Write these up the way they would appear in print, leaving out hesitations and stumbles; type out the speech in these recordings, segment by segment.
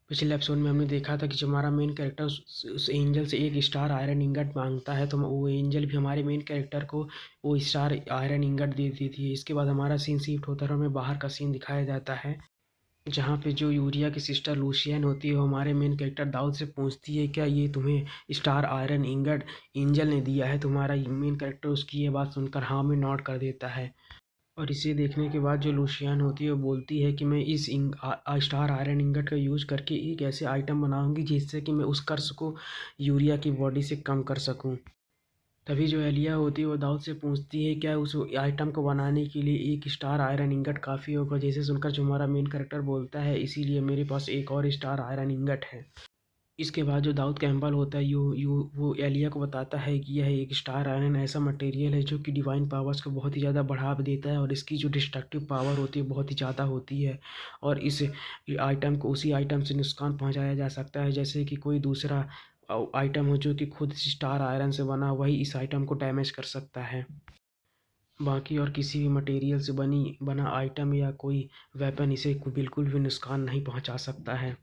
पिछले एपिसोड में हमने देखा था कि जब हमारा मेन कैरेक्टर उस एंजल से एक स्टार आयरन इंगट मांगता है तो वो एंजल भी हमारे मेन कैरेक्टर को वो स्टार आयरन इंगट दे देती थी। इसके बाद हमारा सीन शिफ्ट होता है और हमें बाहर का सीन दिखाया जाता है, जहाँ पे जो यूरिया की सिस्टर लूसियन होती है वो हमारे मेन कैरेक्टर दाऊद से पूछती है क्या ये तुम्हें स्टार आयरन इंगट एंजल ने दिया है। तुम्हारा मेन कैरेक्टर उसकी ये बात सुनकर हाँ में नॉट कर देता है। और इसे देखने के बाद जो लूसियान होती है वो बोलती है कि मैं इस स्टार आयरन इंगट का यूज़ करके एक ऐसे आइटम बनाऊंगी जिससे कि मैं उस कर्स को यूरिया की बॉडी से कम कर सकूं। तभी जो एलिया होती है वो दाऊद से पूछती है क्या उस आइटम को बनाने के लिए एक स्टार आयरन इंगट काफ़ी होगा। जैसे सुनकर जो हमारा मेन कैरेक्टर बोलता है इसीलिए मेरे पास एक और स्टार आयरन इंगट है। इसके बाद जो दाऊद कैम्पबेल होता है यू यू वो एलिया को बताता है कि यह एक स्टार आयरन ऐसा मटेरियल है जो कि डिवाइन पावर्स को बहुत ही ज़्यादा बढ़ा देता है और इसकी जो डिस्ट्रक्टिव पावर होती है बहुत ही ज़्यादा होती है। और इस आइटम को उसी आइटम से नुकसान पहुंचाया जा सकता है, जैसे कि कोई दूसरा आइटम हो जो कि खुद स्टार आयरन से बना वही इस आइटम को डैमेज कर सकता है। बाकी और किसी भी मटेरियल से बना आइटम या कोई वेपन इसे बिल्कुल भी नुकसान नहीं पहुंचा सकता है।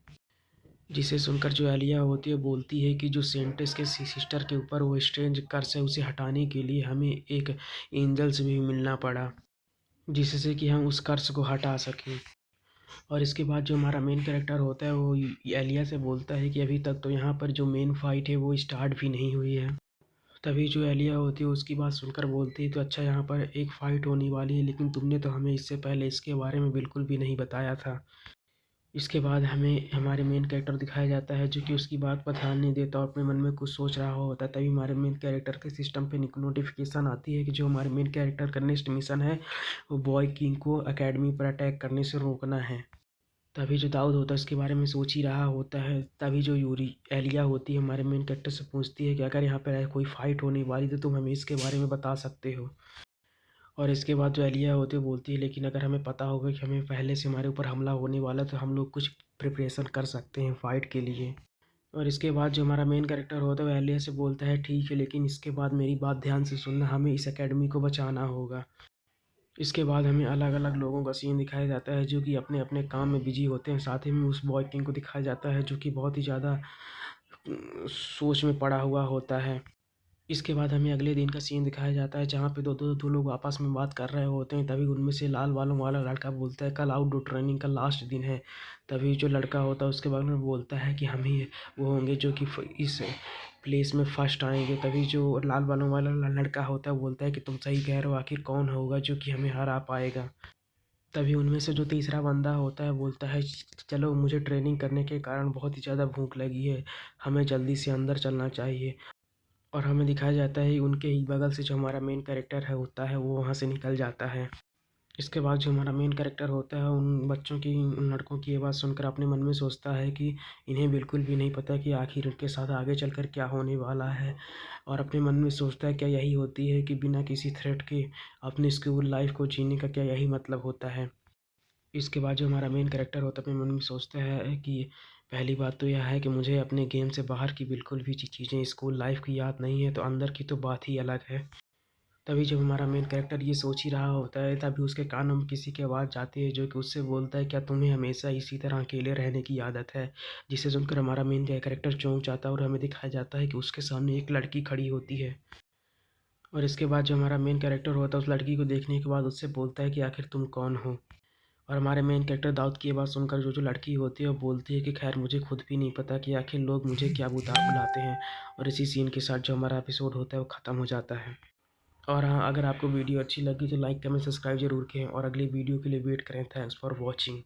जिसे सुनकर जो एलिया होती है बोलती है कि जो सेंटेस के सिस्टर के ऊपर वो स्ट्रेंज कर्स है उसे हटाने के लिए हमें एक एंजल से भी मिलना पड़ा, जिससे कि हम उस कर्स को हटा सकें। और इसके बाद जो हमारा मेन कैरेक्टर होता है वो एलिया से बोलता है कि अभी तक तो यहाँ पर जो मेन फाइट है वो स्टार्ट भी नहीं हुई है। तभी जो एलिया होती है उसकी बात सुनकर बोलती है तो अच्छा यहाँ पर एक फ़ाइट होने वाली है, लेकिन तुमने तो हमें इससे पहले इसके बारे में बिल्कुल भी नहीं बताया था। इसके बाद हमें हमारे मेन कैरेक्टर दिखाया जाता है जो कि उसकी बात पर ध्यान नहीं देता और अपने मन में कुछ सोच रहा होता है। तभी हमारे मेन कैरेक्टर के सिस्टम पे नोटिफिकेशन आती है कि जो हमारे मेन कैरेक्टर का नेक्स्ट मिशन है वो बॉय किंग को एकेडमी पर अटैक करने से रोकना है। तभी जो दाऊद होता है उसके बारे में सोच ही रहा होता है। तभी जो यूरी एलिया होती है हमारे मेन कैरेक्टर से पूछती है कि अगर यहाँ पर कोई फाइट होने वाली तो तुम हमें इसके बारे में बता सकते हो। और इसके बाद जो एलिया होती है बोलती है लेकिन अगर हमें पता होगा कि हमें पहले से हमारे ऊपर हमला होने वाला है तो हम लोग कुछ प्रिपरेशन कर सकते हैं फ़ाइट के लिए। और इसके बाद जो हमारा मेन कैरेक्टर होता है वो एलिया से बोलता है ठीक है, लेकिन इसके बाद मेरी बात ध्यान से सुनना, हमें इस एकेडमी को बचाना होगा। इसके बाद हमें अलग अलग लोगों का सीन दिखाया जाता है जो कि अपने अपने काम में बिजी होते हैं। साथ ही में उस बॉय किंग को दिखाया जाता है जो कि बहुत ही ज़्यादा सोच में पड़ा हुआ होता है। इसके बाद हमें अगले दिन का सीन दिखाया जाता है जहाँ पे दो लोग आपस में बात कर रहे होते हैं। तभी उनमें से लाल बालों वाला लड़का बोलता है कल आउटडोर ट्रेनिंग का लास्ट दिन है। तभी जो लड़का होता है उसके बाद में बोलता है कि हम ही वो होंगे जो कि इस प्लेस में फर्स्ट आएंगे। तभी जो लाल बालों वाला लड़का होता है बोलता है कि तुम सही कह रहे हो, आखिर कौन होगा जो कि हमें हरा पाएगा। तभी उनमें से जो तीसरा बंदा होता है बोलता है चलो, मुझे ट्रेनिंग करने के कारण बहुत ही ज़्यादा भूख लगी है, हमें जल्दी से अंदर चलना चाहिए। और हमें दिखाया जाता है उनके ही बगल से जो हमारा मेन कैरेक्टर है होता है वो वहाँ से निकल जाता है। इसके बाद जो हमारा मेन कैरेक्टर होता है उन बच्चों की उन लड़कों की ये बात सुनकर अपने मन में सोचता है कि इन्हें बिल्कुल भी नहीं पता कि आखिर उनके साथ आगे चलकर क्या होने वाला है। और अपने मन में सोचता है क्या यही होती है कि बिना किसी थ्रेट के अपनी स्कूल लाइफ को जीने का क्या यही मतलब होता है। इसके बाद जो हमारा मेन कैरेक्टर होता है अपने मन में सोचता है कि पहली बात तो यह है कि मुझे अपने गेम से बाहर की बिल्कुल भी चीज़ें स्कूल लाइफ की याद नहीं है, तो अंदर की तो बात ही अलग है। तभी जब हमारा मेन कैरेक्टर ये सोच ही रहा होता है तभी उसके कानों में किसी की आवाज़ जाती है जो कि उससे बोलता है क्या तुम्हें हमेशा इसी तरह अकेले रहने की आदत है। जिसे सुनकर हमारा मेन कैरेक्टर चौंक जाता है और हमें दिखाया जाता है कि उसके सामने एक लड़की खड़ी होती है। और इसके बाद जो हमारा मेन कैरेक्टर होता है उस लड़की को देखने के बाद उससे बोलता है कि आखिर तुम कौन हो। और हमारे मेन कैरेक्टर दाऊद की ये बात सुनकर जो जो लड़की होती है वो बोलती है कि खैर मुझे खुद भी नहीं पता कि आखिर लोग मुझे क्या बुलाते हैं। और इसी सीन के साथ जो हमारा एपिसोड होता है वो ख़त्म हो जाता है। और हाँ, अगर आपको वीडियो अच्छी लगी तो लाइक कमेंट सब्सक्राइब जरूर करें और अगली वीडियो के लिए वेट करें। Thanks for watching.